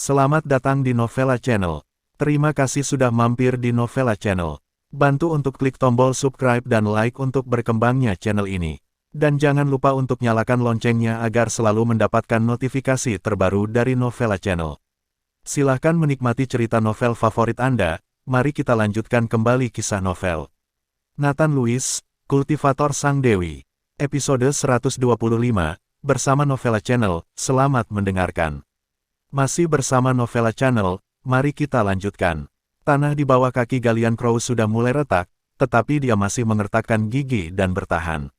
Selamat datang di Novella Channel. Terima kasih sudah mampir di Novella Channel. Bantu untuk klik tombol subscribe dan like untuk berkembangnya channel ini. Dan jangan lupa untuk nyalakan loncengnya agar selalu mendapatkan notifikasi terbaru dari Novella Channel. Silahkan menikmati cerita novel favorit Anda. Mari kita lanjutkan kembali kisah novel Nathan Lewis, Kultivator Sang Dewi. Episode 125, bersama Novella Channel. Selamat mendengarkan. Masih bersama Novella Channel, mari kita lanjutkan. Tanah di bawah kaki Galian Crow sudah mulai retak, tetapi dia masih mengertakkan gigi dan bertahan.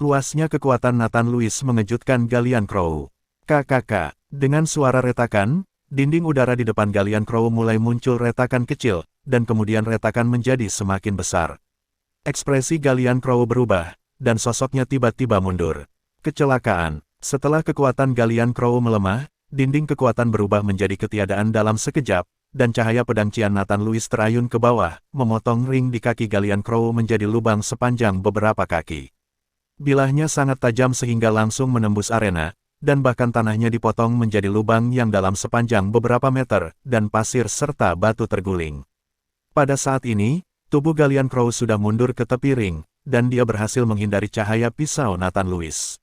Luasnya kekuatan Nathan Lewis mengejutkan Galian Crow. Kakak, dengan suara retakan, dinding udara di depan Galian Crow mulai muncul retakan kecil, dan kemudian retakan menjadi semakin besar. Ekspresi Galian Crow berubah, dan sosoknya tiba-tiba mundur. Kecelakaan. Setelah kekuatan Galian Crow melemah, dinding kekuatan berubah menjadi ketiadaan dalam sekejap, dan cahaya pedang Cian Nathan Lewis terayun ke bawah, memotong ring di kaki Galian Crow menjadi lubang sepanjang beberapa kaki. Bilahnya sangat tajam sehingga langsung menembus arena, dan bahkan tanahnya dipotong menjadi lubang yang dalam sepanjang beberapa meter, dan pasir serta batu terguling. Pada saat ini, tubuh Galian Crow sudah mundur ke tepi ring, dan dia berhasil menghindari cahaya pisau Nathan Lewis.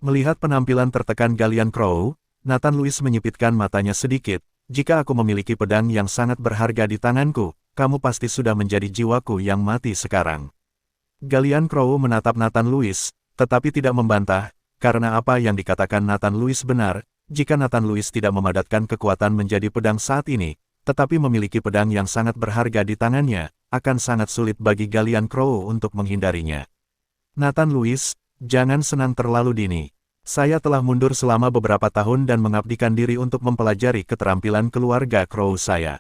Melihat penampilan tertekan Galian Crow, Nathan Lewis menyipitkan matanya sedikit. Jika aku memiliki pedang yang sangat berharga di tanganku, kamu pasti sudah menjadi jiwaku yang mati sekarang. Galian Crow menatap Nathan Lewis, tetapi tidak membantah, karena apa yang dikatakan Nathan Lewis benar. Jika Nathan Lewis tidak memadatkan kekuatan menjadi pedang saat ini, tetapi memiliki pedang yang sangat berharga di tangannya, akan sangat sulit bagi Galian Crow untuk menghindarinya. Nathan Lewis, jangan senang terlalu dini. Saya telah mundur selama beberapa tahun dan mengabdikan diri untuk mempelajari keterampilan keluarga Crow saya.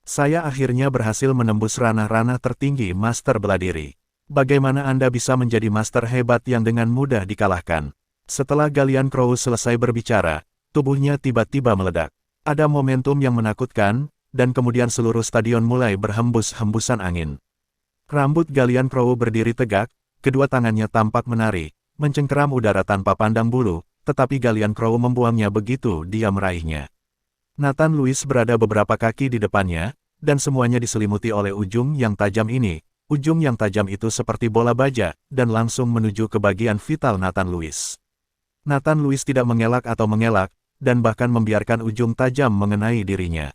Saya akhirnya berhasil menembus ranah-ranah tertinggi Master Bela Diri. Bagaimana Anda bisa menjadi master hebat yang dengan mudah dikalahkan? Setelah Galian Crow selesai berbicara, tubuhnya tiba-tiba meledak. Ada momentum yang menakutkan, dan kemudian seluruh stadion mulai berhembus-hembusan angin. Rambut Galian Crow berdiri tegak, kedua tangannya tampak menari, mencengkeram udara tanpa pandang bulu, tetapi Galian Crow membuangnya begitu dia meraihnya. Nathan Lewis berada beberapa kaki di depannya, dan semuanya diselimuti oleh ujung yang tajam ini. Ujung yang tajam itu seperti bola baja, dan langsung menuju ke bagian vital Nathan Lewis. Nathan Lewis tidak mengelak atau mengelak, dan bahkan membiarkan ujung tajam mengenai dirinya.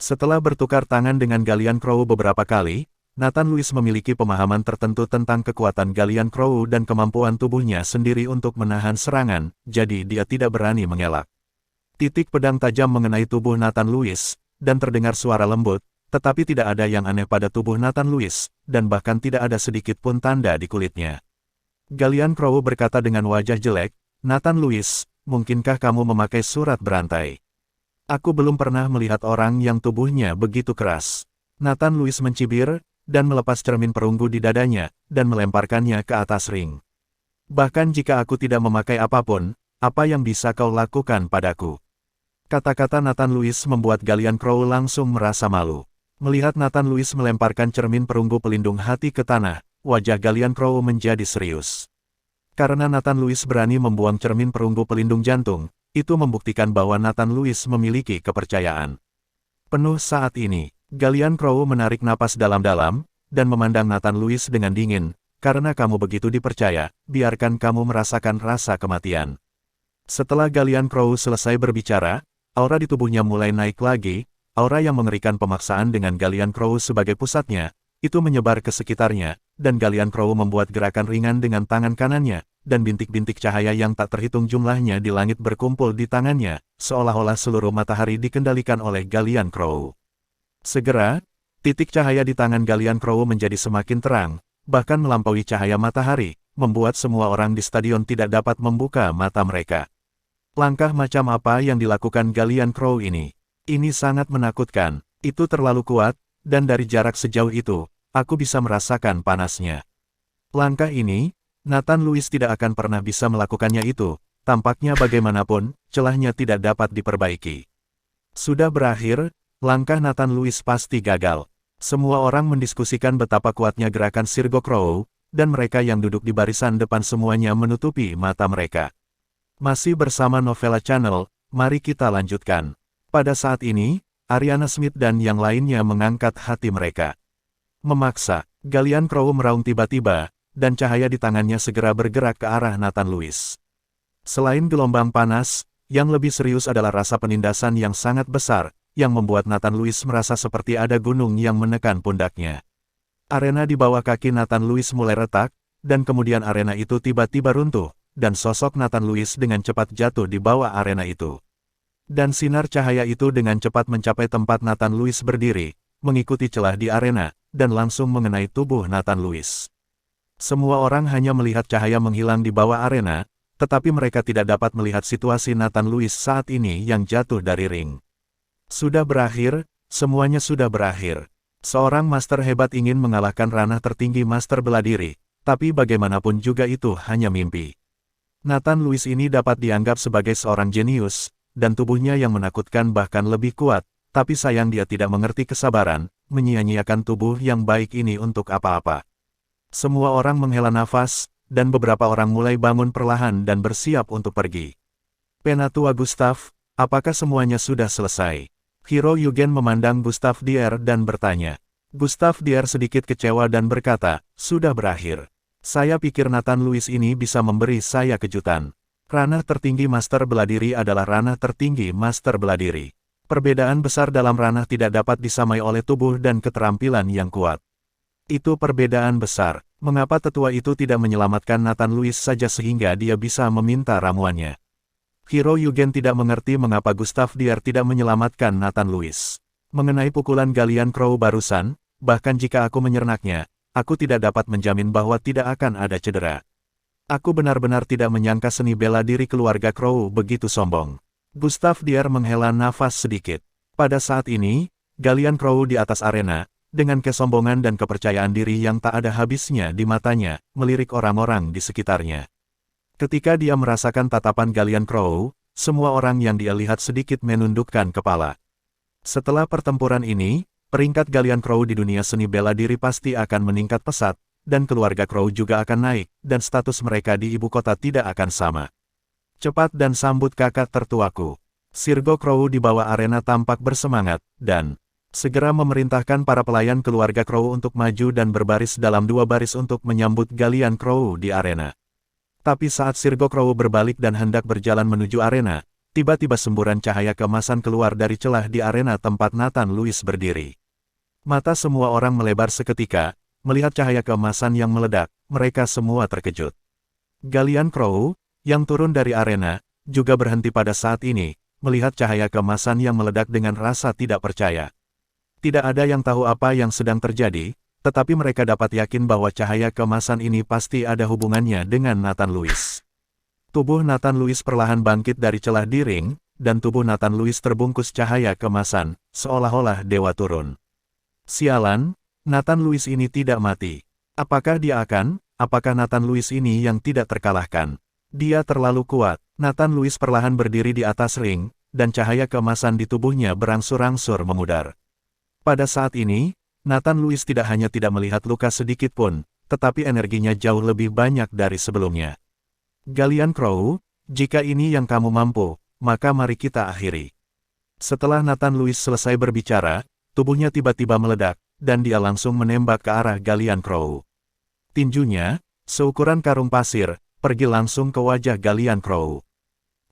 Setelah bertukar tangan dengan Galian Crow beberapa kali, Nathan Lewis memiliki pemahaman tertentu tentang kekuatan Galian Crow dan kemampuan tubuhnya sendiri untuk menahan serangan, jadi dia tidak berani mengelak. Titik pedang tajam mengenai tubuh Nathan Lewis, dan terdengar suara lembut, tetapi tidak ada yang aneh pada tubuh Nathan Lewis, dan bahkan tidak ada sedikit pun tanda di kulitnya. Galian Crow berkata dengan wajah jelek, "Nathan Lewis, mungkinkah kamu memakai surat berantai? Aku belum pernah melihat orang yang tubuhnya begitu keras." Nathan Lewis mencibir, dan melepas cermin perunggu di dadanya, dan melemparkannya ke atas ring. "Bahkan jika aku tidak memakai apapun, apa yang bisa kau lakukan padaku?" Kata-kata Nathan Lewis membuat Galian Crow langsung merasa malu. Melihat Nathan Lewis melemparkan cermin perunggu pelindung hati ke tanah, wajah Galian Crow menjadi serius. Karena Nathan Lewis berani membuang cermin perunggu pelindung jantung, itu membuktikan bahwa Nathan Lewis memiliki kepercayaan penuh saat ini. Galian Crow menarik napas dalam-dalam, dan memandang Nathan Lewis dengan dingin. "Karena kamu begitu dipercaya, biarkan kamu merasakan rasa kematian." Setelah Galian Crow selesai berbicara, aura di tubuhnya mulai naik lagi, aura yang mengerikan pemaksaan dengan Galian Crow sebagai pusatnya, itu menyebar ke sekitarnya, dan Galian Crow membuat gerakan ringan dengan tangan kanannya, dan bintik-bintik cahaya yang tak terhitung jumlahnya di langit berkumpul di tangannya, seolah-olah seluruh matahari dikendalikan oleh Galian Crow. Segera, titik cahaya di tangan Galian Crow menjadi semakin terang, bahkan melampaui cahaya matahari, membuat semua orang di stadion tidak dapat membuka mata mereka. Langkah macam apa yang dilakukan Galian Crow ini? Ini sangat menakutkan, itu terlalu kuat, dan dari jarak sejauh itu, aku bisa merasakan panasnya. Langkah ini, Nathan Lewis tidak akan pernah bisa melakukannya itu, tampaknya bagaimanapun, celahnya tidak dapat diperbaiki. Sudah berakhir. Langkah Nathan Lewis pasti gagal. Semua orang mendiskusikan betapa kuatnya gerakan Sirgo Crow, dan mereka yang duduk di barisan depan semuanya menutupi mata mereka. Masih bersama Novella Channel, mari kita lanjutkan. Pada saat ini, Ariana Smith dan yang lainnya mengangkat hati mereka. Memaksa, Galian Crow meraung tiba-tiba, dan cahaya di tangannya segera bergerak ke arah Nathan Lewis. Selain gelombang panas, yang lebih serius adalah rasa penindasan yang sangat besar, yang membuat Nathan Lewis merasa seperti ada gunung yang menekan pundaknya. Arena di bawah kaki Nathan Lewis mulai retak, dan kemudian arena itu tiba-tiba runtuh, dan sosok Nathan Lewis dengan cepat jatuh di bawah arena itu. Dan sinar cahaya itu dengan cepat mencapai tempat Nathan Lewis berdiri, mengikuti celah di arena, dan langsung mengenai tubuh Nathan Lewis. Semua orang hanya melihat cahaya menghilang di bawah arena, tetapi mereka tidak dapat melihat situasi Nathan Lewis saat ini yang jatuh dari ring. Sudah berakhir, semuanya sudah berakhir. Seorang master hebat ingin mengalahkan ranah tertinggi master bela diri, tapi bagaimanapun juga itu hanya mimpi. Nathan Lewis ini dapat dianggap sebagai seorang jenius, dan tubuhnya yang menakutkan bahkan lebih kuat, tapi sayang dia tidak mengerti kesabaran, menyia-nyiakan tubuh yang baik ini untuk apa-apa. Semua orang menghela nafas, dan beberapa orang mulai bangun perlahan dan bersiap untuk pergi. Penatua Gustav, apakah semuanya sudah selesai? Hero Eugen memandang Gustav Dier dan bertanya. Gustav Dier sedikit kecewa dan berkata, sudah berakhir. Saya pikir Nathan Lewis ini bisa memberi saya kejutan. Ranah tertinggi master bela diri adalah ranah tertinggi master bela diri. Perbedaan besar dalam ranah tidak dapat disamai oleh tubuh dan keterampilan yang kuat. Itu perbedaan besar. Mengapa tetua itu tidak menyelamatkan Nathan Lewis saja sehingga dia bisa meminta ramuannya? Hero Eugen tidak mengerti mengapa Gustav Dier tidak menyelamatkan Nathan Lewis. Mengenai pukulan Galian Crow barusan, bahkan jika aku menyernaknya, aku tidak dapat menjamin bahwa tidak akan ada cedera. Aku benar-benar tidak menyangka seni bela diri keluarga Crow begitu sombong. Gustav Dier menghela nafas sedikit. Pada saat ini, Galian Crow di atas arena, dengan kesombongan dan kepercayaan diri yang tak ada habisnya di matanya, melirik orang-orang di sekitarnya. Ketika dia merasakan tatapan Galian Crow, semua orang yang dia lihat sedikit menundukkan kepala. Setelah pertempuran ini, peringkat Galian Crow di dunia seni bela diri pasti akan meningkat pesat, dan keluarga Crow juga akan naik, dan status mereka di ibu kota tidak akan sama. Cepat dan sambut kakak tertuaku. Sirgo Crow di bawah arena tampak bersemangat, dan segera memerintahkan para pelayan keluarga Crow untuk maju dan berbaris dalam dua baris untuk menyambut Galian Crow di arena. Tapi saat Sirgo Crow berbalik dan hendak berjalan menuju arena, tiba-tiba semburan cahaya keemasan keluar dari celah di arena tempat Nathan Lewis berdiri. Mata semua orang melebar seketika, melihat cahaya keemasan yang meledak, mereka semua terkejut. Galian Crow, yang turun dari arena, juga berhenti pada saat ini, melihat cahaya keemasan yang meledak dengan rasa tidak percaya. Tidak ada yang tahu apa yang sedang terjadi, tetapi mereka dapat yakin bahwa cahaya keemasan ini pasti ada hubungannya dengan Nathan Lewis. Tubuh Nathan Lewis perlahan bangkit dari celah di ring, dan tubuh Nathan Lewis terbungkus cahaya keemasan, seolah-olah dewa turun. Sialan, Nathan Lewis ini tidak mati. Apakah Nathan Lewis ini yang tidak terkalahkan? Dia terlalu kuat. Nathan Lewis perlahan berdiri di atas ring, dan cahaya keemasan di tubuhnya berangsur-angsur memudar. Pada saat ini, Nathan Lewis tidak hanya tidak melihat luka sedikit pun, tetapi energinya jauh lebih banyak dari sebelumnya. Galian Crow, jika ini yang kamu mampu, maka mari kita akhiri. Setelah Nathan Lewis selesai berbicara, tubuhnya tiba-tiba meledak, dan dia langsung menembak ke arah Galian Crow. Tinjunya, seukuran karung pasir, pergi langsung ke wajah Galian Crow.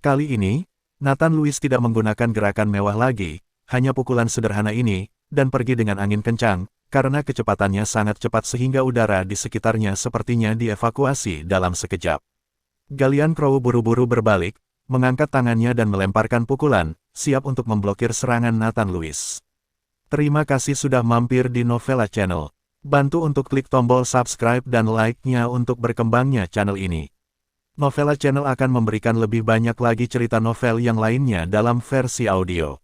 Kali ini, Nathan Lewis tidak menggunakan gerakan mewah lagi, hanya pukulan sederhana ini, dan pergi dengan angin kencang, karena kecepatannya sangat cepat sehingga udara di sekitarnya sepertinya dievakuasi dalam sekejap. Galian Crow buru-buru berbalik, mengangkat tangannya dan melemparkan pukulan, siap untuk memblokir serangan Nathan Lewis. Terima kasih sudah mampir di Novella Channel. Bantu untuk klik tombol subscribe dan like-nya untuk berkembangnya channel ini. Novella Channel akan memberikan lebih banyak lagi cerita novel yang lainnya dalam versi audio.